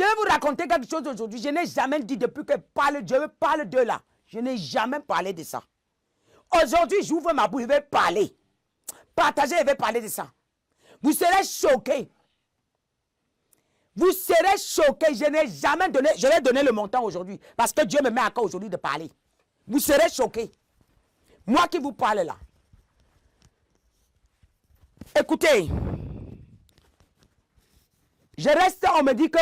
vais vous raconter quelque chose aujourd'hui. Je n'ai jamais dit depuis que Dieu parle de là. Je n'ai jamais parlé de ça. Aujourd'hui, j'ouvre ma bouche, je vais parler. Partager, je vais parler de ça. Vous serez choqués. Vous serez choqués. Je n'ai jamais donné, je vais donner le montant aujourd'hui. Parce que Dieu me met à cœur aujourd'hui de parler. Vous serez choqués. Moi qui vous parle là. Écoutez. Je reste, on me dit que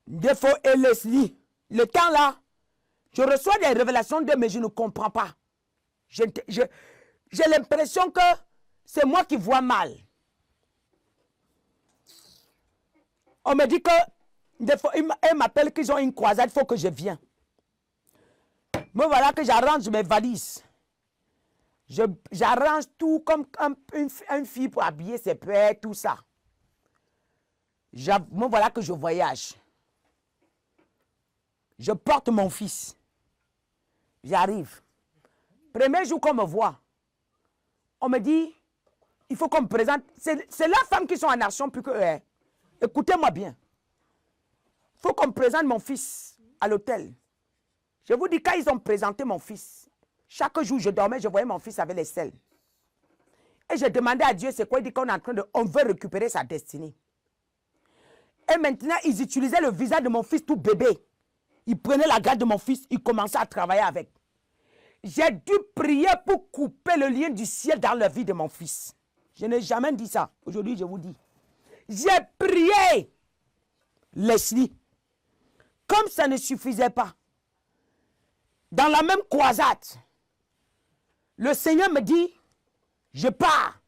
Défaut et Leslie, le temps là, je reçois des révélations de mais je ne comprends pas. J'ai l'impression que c'est moi qui vois mal. On me dit que ils m'appellent qu'ils ont une croisade, il faut que je vienne. Me voilà que j'arrange mes valises. J'arrange tout comme une fille pour habiller ses pères, tout ça. Me voilà que je voyage. Je porte mon fils. J'arrive. Premier jour qu'on me voit, on me dit, il faut qu'on me présente. C'est la femme qui sont en action plus que eux. Écoutez-moi bien. Il faut qu'on me présente mon fils à l'hôtel. Je vous dis, quand ils ont présenté mon fils, chaque jour je dormais, je voyais mon fils avec les selles. Et je demandais à Dieu, c'est quoi? Il dit qu'on est en train de, on veut récupérer sa destinée. Et maintenant, ils utilisaient le visage de mon fils tout bébé. Ils prenaient la garde de mon fils, ils commençaient à travailler avec. J'ai dû prier pour couper le lien du ciel dans la vie de mon fils. Je n'ai jamais dit ça. Aujourd'hui, je vous dis. J'ai prié. Leslie. Comme ça ne suffisait pas. Dans la même croisade, le Seigneur me dit, je pars.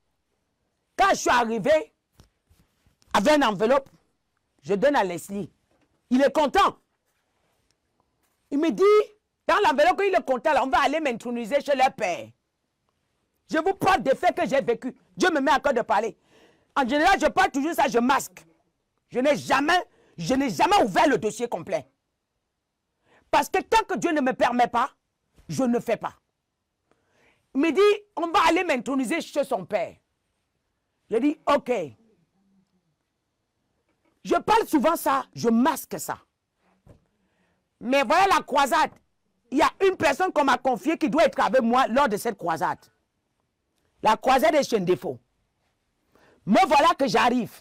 Quand je suis arrivé, avec une enveloppe, je donne à Leslie. Il est content. Il me dit, dans l'enveloppe, il est content, là, on va aller m'introniser chez leur père. Je vous parle des faits que j'ai vécu. Dieu me met à cœur de parler. En général, je parle toujours ça, je masque. Je n'ai jamais ouvert le dossier complet. Parce que tant que Dieu ne me permet pas, je ne fais pas. Il me dit, on va aller m'introniser chez son père. Je dis, ok. Je parle souvent ça, je masque ça. Mais voilà la croisade. Il y a une personne qu'on m'a confiée qui doit être avec moi lors de cette croisade. La croisade est chez un défaut. Me voilà que j'arrive.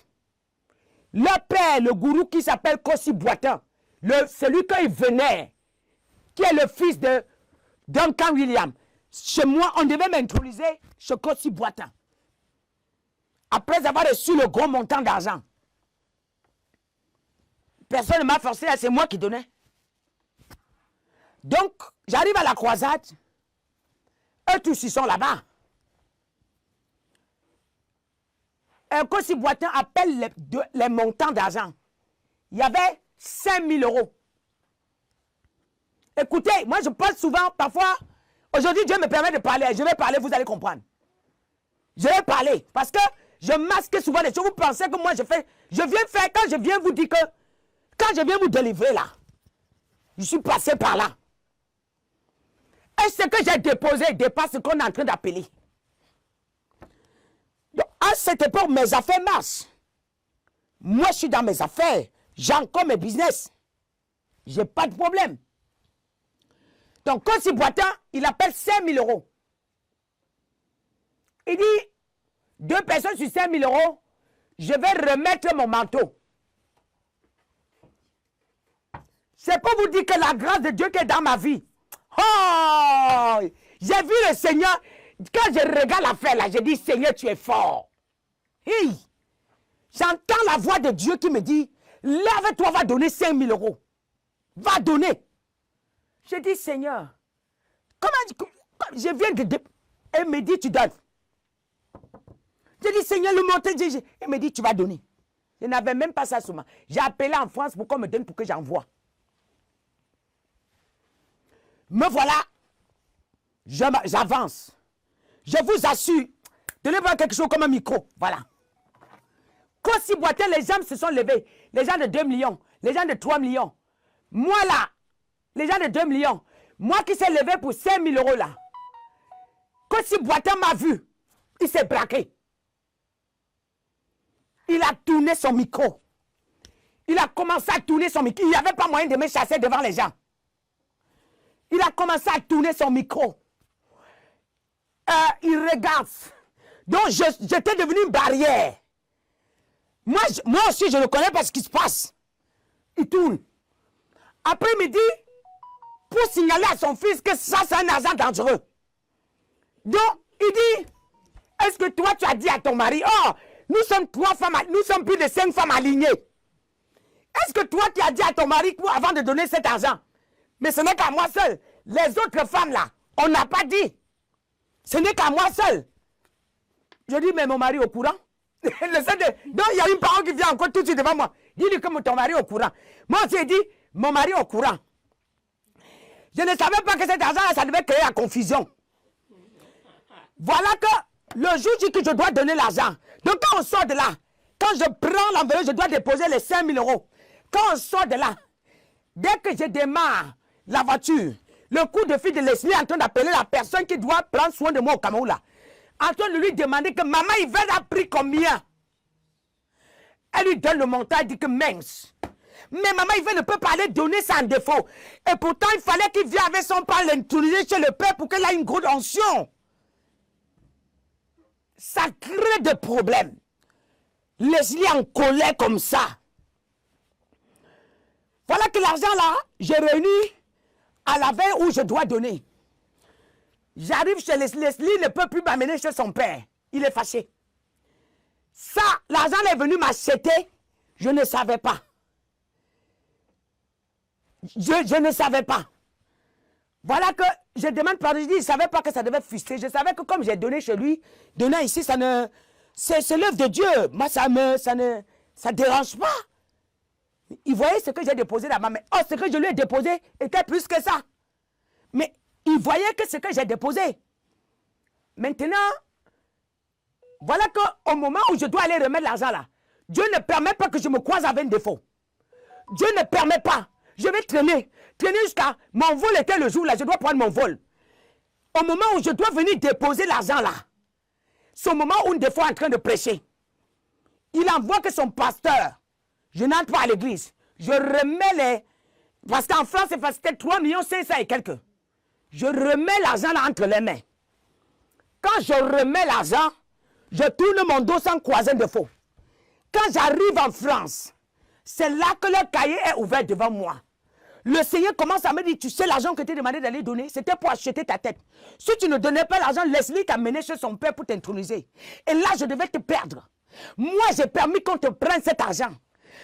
Le père, le gourou qui s'appelle Kossi Boitin, celui qu'il venait, qui est le fils de Duncan William. Chez moi, on devait m'introniser chez Kossi Boitin. Après avoir reçu le gros montant d'argent. Personne ne m'a forcé, c'est moi qui donnais. Donc, j'arrive à la croisade. Eux tous, ils sont là-bas. Un Kossi Boitin appelle les montants d'argent. Il y avait 5 000 euros. Écoutez, moi je parle souvent, parfois, aujourd'hui Dieu me permet de parler. Je vais parler, vous allez comprendre. Je vais parler, parce que je masque souvent les choses. Vous pensez que moi je viens faire, quand je viens vous dire que, quand je viens vous délivrer là, je suis passé par là. Et ce que j'ai déposé dépasse ce qu'on est en train d'appeler. À cette époque, mes affaires marchent. Moi, je suis dans mes affaires. J'ai encore mes business. Je n'ai pas de problème. Donc, Kossi Boitin, il appelle 5 000 euros. Il dit, 2 personnes sur 5 000 euros, je vais remettre mon manteau. C'est pour vous dire que la grâce de Dieu qui est dans ma vie. Oh! J'ai vu le Seigneur. Quand je regarde l'affaire là, je dis, Seigneur, tu es fort. Hey! J'entends la voix de Dieu qui me dit, lève-toi, va donner 5 000 euros. Va donner. Je dis, Seigneur, comment je viens de... Elle me dit, tu donnes. Je dis, Seigneur, le montant, il me dit, tu vas donner. Je n'avais même pas ça sur moi. J'ai appelé en France pour qu'on me donne pour que j'envoie. Me voilà, j'avance. Je vous assure, donnez-moi quelque chose comme un micro. Voilà. Kossi Boitin, les gens se sont levés. Les gens de 2 millions, les gens de 3 millions. Moi là, les gens de 2 millions. Moi qui s'est levé pour 5 000 euros là. Kossi Boitin m'a vu. Il s'est braqué. Il a tourné son micro. Il a commencé à tourner son micro. Il n'y avait pas moyen de me chasser devant les gens. Il a commencé à tourner son micro. Il regarde. Donc, j'étais devenu une barrière. Moi aussi, je ne connais pas ce qui se passe. Il tourne. Après, il me dit, pour signaler à son fils que ça, c'est un argent dangereux. Donc, il dit, est-ce que toi, tu as dit à ton mari, oh, nous sommes 3 femmes, nous sommes plus de 5 femmes alignées. Est-ce que toi, tu as dit à ton mari avant de donner cet argent? Mais ce n'est qu'à moi seul. Les autres femmes là, on n'a pas dit. Ce n'est qu'à moi seul. Je dis, mais mon mari est au courant. Donc, il y a une parole qui vient encore tout de suite devant moi. Dis-lui que ton mari est au courant. Moi, j'ai dit, mon mari est au courant. Je ne savais pas que cet argent-là, ça devait créer la confusion. Voilà que le jour dit que je dois donner l'argent. Donc, quand on sort de là, quand je prends l'enveloppe, je dois déposer les 5 000 euros. Quand on sort de là, dès que je démarre la voiture, le coup de fil de Leslie est en train d'appeler la personne qui doit prendre soin de moi au Cameroun là. En train de lui demander que maman, il veut a pris combien? Elle lui donne le montant, elle dit que mince. Mais maman, il ne peut pas aller donner ça en défaut. Et pourtant, il fallait qu'il vienne avec son père l'introduire chez le père pour qu'elle ait une grosse onction. Ça crée des problèmes. Leslie en colère comme ça. Voilà que l'argent là, j'ai réuni à la veille où je dois donner. J'arrive chez Leslie, Leslie ne peut plus m'amener chez son père. Il est fâché. Ça, l'argent est venu m'acheter, je ne savais pas. Je ne savais pas. Voilà que je demande pardon, je dis, il ne savait pas que ça devait fuster. Je savais que comme j'ai donné chez lui, donner ici, ça ne... C'est l'œuvre de Dieu. Moi, ça ne dérange pas. Il voyait ce que j'ai déposé là-bas. Mais oh, ce que je lui ai déposé était plus que ça. Mais il voyait que ce que j'ai déposé. Maintenant, voilà qu'au moment où je dois aller remettre l'argent là, Dieu ne permet pas que je me croise avec un défaut. Dieu ne permet pas. Je vais traîner. Traîner jusqu'à... Mon vol était le jour là, je dois prendre mon vol. Au moment où je dois venir déposer l'argent là, c'est au moment où une des fois en train de prêcher. Il envoie que son pasteur, je n'entre pas à l'église, je remets les... Parce qu'en France, c'était 3 500 000 et quelques. Je remets l'argent là entre les mains. Quand je remets l'argent, je tourne mon dos sans croiser de faux. Quand j'arrive en France, c'est là que le cahier est ouvert devant moi. Le Seigneur commence à me dire, tu sais l'argent que tu as demandé d'aller donner, c'était pour acheter ta tête. Si tu ne donnais pas l'argent, Leslie t'a mené chez son père pour t'introniser. Et là, je devais te perdre. Moi, j'ai permis qu'on te prenne cet argent.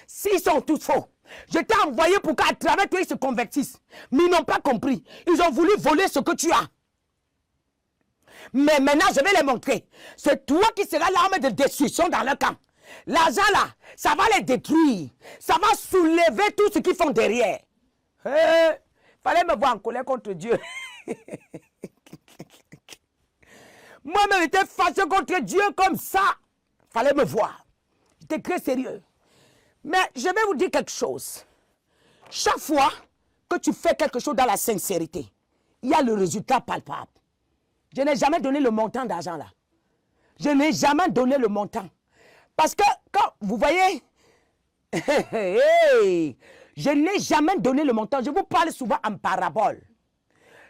S'ils sont tous faux. Je t'ai envoyé pour qu'à travers toi, ils se convertissent. Mais ils n'ont pas compris. Ils ont voulu voler ce que tu as. Mais maintenant, je vais les montrer. C'est toi qui seras l'arme de destruction dans leur camp. L'argent là, ça va les détruire. Ça va soulever tout ce qu'ils font derrière. Fallait me voir en colère contre Dieu. Moi-même, j'étais fâché contre Dieu comme ça. Fallait me voir. J'étais très sérieux. Mais je vais vous dire quelque chose. Chaque fois que tu fais quelque chose dans la sincérité, il y a le résultat palpable. Je n'ai jamais donné le montant d'argent là. Je n'ai jamais donné le montant. Parce que quand vous voyez, je n'ai jamais donné le montant. Je vous parle souvent en parabole.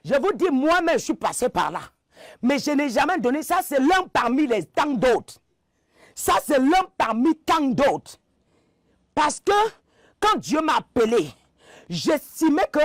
Je vous dis, moi-même, je suis passé par là. Mais je n'ai jamais donné ça. C'est l'un parmi les tant d'autres. Ça, c'est l'un parmi tant d'autres. Parce que quand Dieu m'a appelé, j'estimais que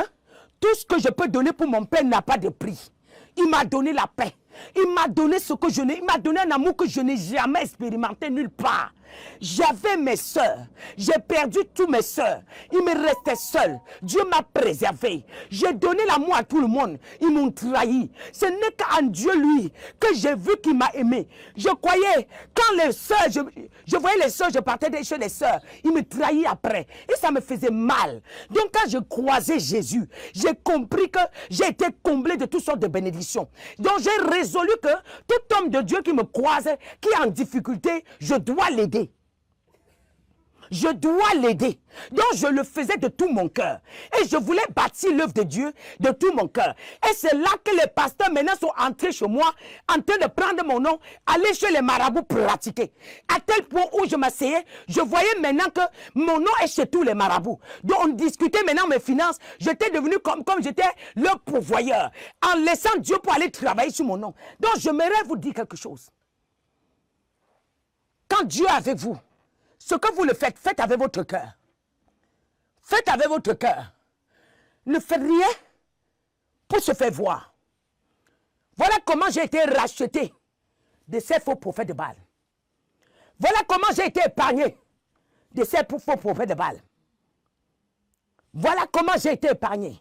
tout ce que je peux donner pour mon Père n'a pas de prix. Il m'a donné la paix. Il m'a donné ce que je n'ai. Il m'a donné un amour que je n'ai jamais expérimenté nulle part. J'avais mes soeurs. J'ai perdu tous mes soeurs. Il me restait seul. Dieu m'a préservé. J'ai donné l'amour à tout le monde. Ils m'ont trahi. Ce n'est qu'en Dieu, lui, que j'ai vu qu'il m'a aimé. Je croyais, quand les soeurs, je voyais les soeurs, je partais chez les soeurs. Ils me trahissaient après. Et ça me faisait mal. Donc quand je croisais Jésus, j'ai compris que j'ai été comblé de toutes sortes de bénédictions. Donc j'ai résolu que tout homme de Dieu qui me croise, qui est en difficulté, je dois l'aider. je dois l'aider. Donc je le faisais de tout mon cœur. Et je voulais bâtir l'œuvre de Dieu de tout mon cœur. Et c'est là que les pasteurs maintenant sont entrés chez moi, en train de prendre mon nom, aller chez les marabouts pratiquer. À tel point où je m'asseyais, je voyais maintenant que mon nom est chez tous les marabouts. Donc on discutait maintenant mes finances. J'étais devenu comme j'étais leur pourvoyeur, en laissant Dieu pour aller travailler sur mon nom. Donc j'aimerais vous dire quelque chose. Quand Dieu est avec vous, ce que vous le faites, faites avec votre cœur. Faites avec votre cœur. Ne faites rien pour se faire voir. Voilà comment j'ai été racheté de ces faux prophètes de Baal. Voilà comment j'ai été épargné de ces faux prophètes de Baal. Voilà comment j'ai été épargné.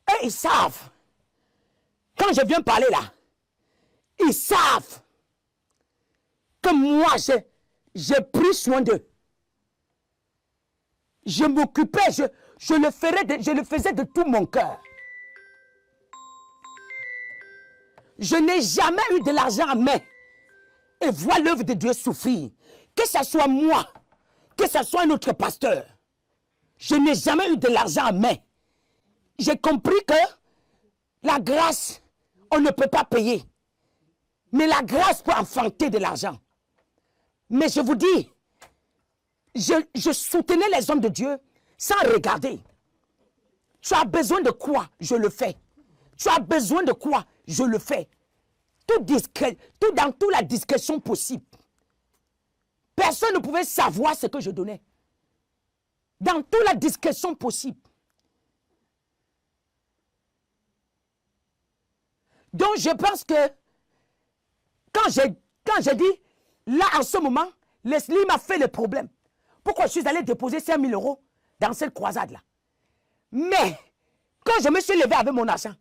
Et ils savent, quand je viens parler là, ils savent que moi, j'ai pris soin d'eux. Je m'occupais, je le faisais de tout mon cœur. Je n'ai jamais eu de l'argent à main et voir l'œuvre de Dieu souffrir. Que ce soit moi, que ce soit un autre pasteur. Je n'ai jamais eu de l'argent à main. J'ai compris que la grâce, on ne peut pas payer. Mais la grâce peut enfanter de l'argent. Mais je vous dis, je soutenais les hommes de Dieu sans regarder. Tu as besoin de quoi? Je le fais. Tu as besoin de quoi? Je le fais. Tout dans toute la discrétion possible. Personne ne pouvait savoir ce que je donnais. Dans toute la discrétion possible. Donc je pense que quand j'ai dit, là en ce moment, Leslie m'a fait le problème. Pourquoi je suis allé déposer 5 000 € dans cette croisade-là? Mais quand je me suis levé avec mon argent,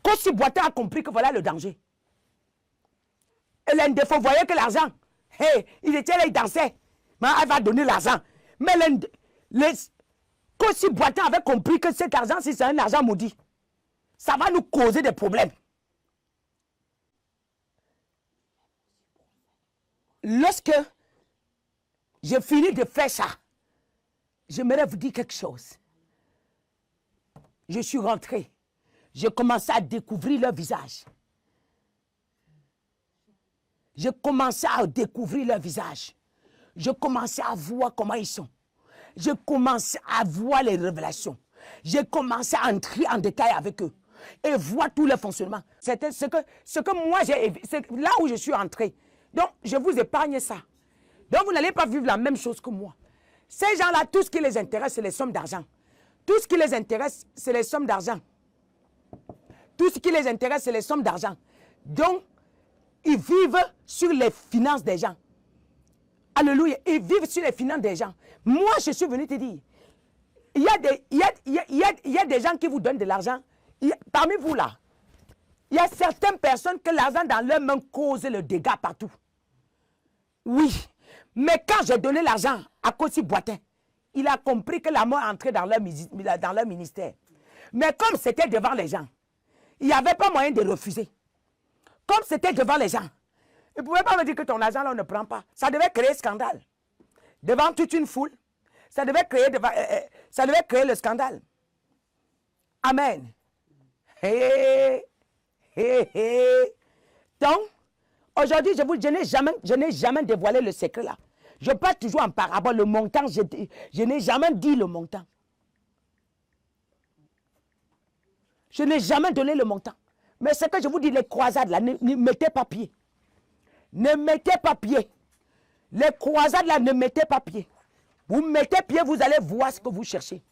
Kossi Boateng a compris que voilà le danger. Et l'Indefo voyait que l'argent, hey, il était là, il dansait. Mais elle va donner l'argent. Mais Kossi Boateng avait compris que cet argent, si c'est un argent maudit, ça va nous causer des problèmes. Lorsque j'ai fini de faire ça, j'aimerais vous dire quelque chose. Je suis rentré. J'ai commencé à découvrir leur visage. J'ai commencé à découvrir leur visage. Je commençais à voir comment ils sont. Je commençais à voir les révélations. J'ai commencé à entrer en détail avec eux et voir tout le fonctionnement. C'était ce que moi, c'est là où je suis entré. Donc, je vous épargne ça. Donc, vous n'allez pas vivre la même chose que moi. Ces gens-là, tout ce qui les intéresse, c'est les sommes d'argent. Tout ce qui les intéresse, c'est les sommes d'argent. Tout ce qui les intéresse, c'est les sommes d'argent. Donc, ils vivent sur les finances des gens. Alléluia. Ils vivent sur les finances des gens. Moi, je suis venu te dire, il y a des gens qui vous donnent de l'argent. Parmi vous là, il y a certaines personnes que l'argent dans leurs mains cause le dégât partout. Oui. Mais quand j'ai donné l'argent à Kossi Boateng, il a compris que la mort entrait dans leur ministère. Mais comme c'était devant les gens, il n'y avait pas moyen de refuser. Comme c'était devant les gens, il ne pouvait pas me dire que ton argent là on ne prend pas. Ça devait créer scandale. Devant toute une foule, ça devait créer le scandale. Amen. Hey, hey, hey. Donc, aujourd'hui, je n'ai jamais dévoilé le secret là. Je parle toujours en parabole. Le montant, je n'ai jamais dit le montant. Je n'ai jamais donné le montant. Mais ce que je vous dis, les croisades là, ne mettez pas pied. Ne mettez pas pied. Les croisades là, ne mettez pas pied. Vous mettez pied, vous allez voir ce que vous cherchez.